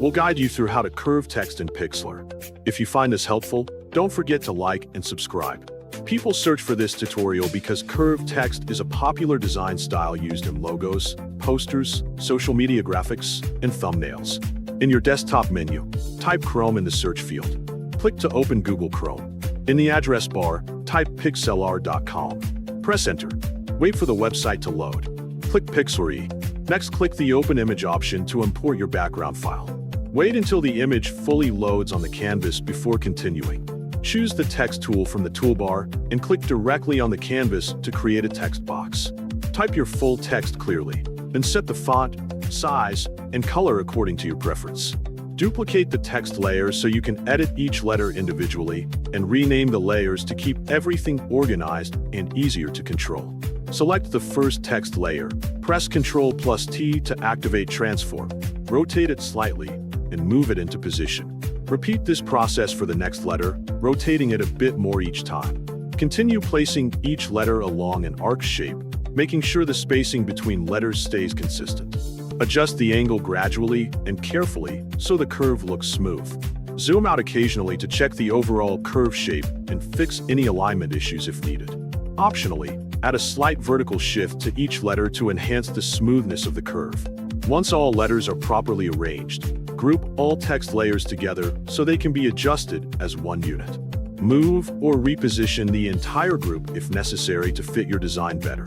We'll guide you through how to curve text in Pixlr. If you find this helpful, don't forget to like and subscribe. People search for this tutorial because curved text is a popular design style used in logos, posters, social media graphics, and thumbnails. In your desktop menu, type Chrome in the search field. Click to open Google Chrome. In the address bar, type 𝗕𝘂𝘀𝗶𝘀𝗀𝗏. Press Enter. Wait for the website to load. Click Pixlr. Next, click the Open Image option to import your background file. Wait until the image fully loads on the canvas before continuing. Choose the text tool from the toolbar and click directly on the canvas to create a text box. Type your full text clearly, then set the font, size, and color according to your preference. Duplicate the text layers so you can edit each letter individually, and rename the layers to keep everything organized and easier to control. Select the first text layer, press Ctrl+T to activate transform, rotate it slightly, and move it into position. Repeat this process for the next letter, rotating it a bit more each time. Continue placing each letter along an arc shape, making sure the spacing between letters stays consistent. Adjust the angle gradually and carefully so the curve looks smooth. Zoom out occasionally to check the overall curve shape and fix any alignment issues if needed. Optionally, add a slight vertical shift to each letter to enhance the smoothness of the curve. Once all letters are properly arranged, group all text layers together so they can be adjusted as one unit. Move or reposition the entire group if necessary to fit your design better.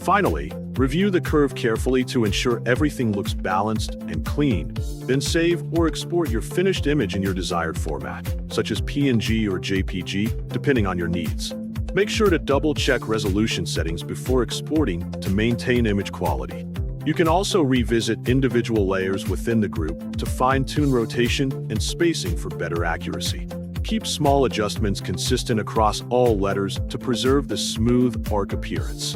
Finally, review the curve carefully to ensure everything looks balanced and clean. Then save or export your finished image in your desired format, such as PNG or JPG, depending on your needs. Make sure to double-check resolution settings before exporting to maintain image quality. You can also revisit individual layers within the group to fine-tune rotation and spacing for better accuracy. Keep small adjustments consistent across all letters to preserve the smooth arc appearance.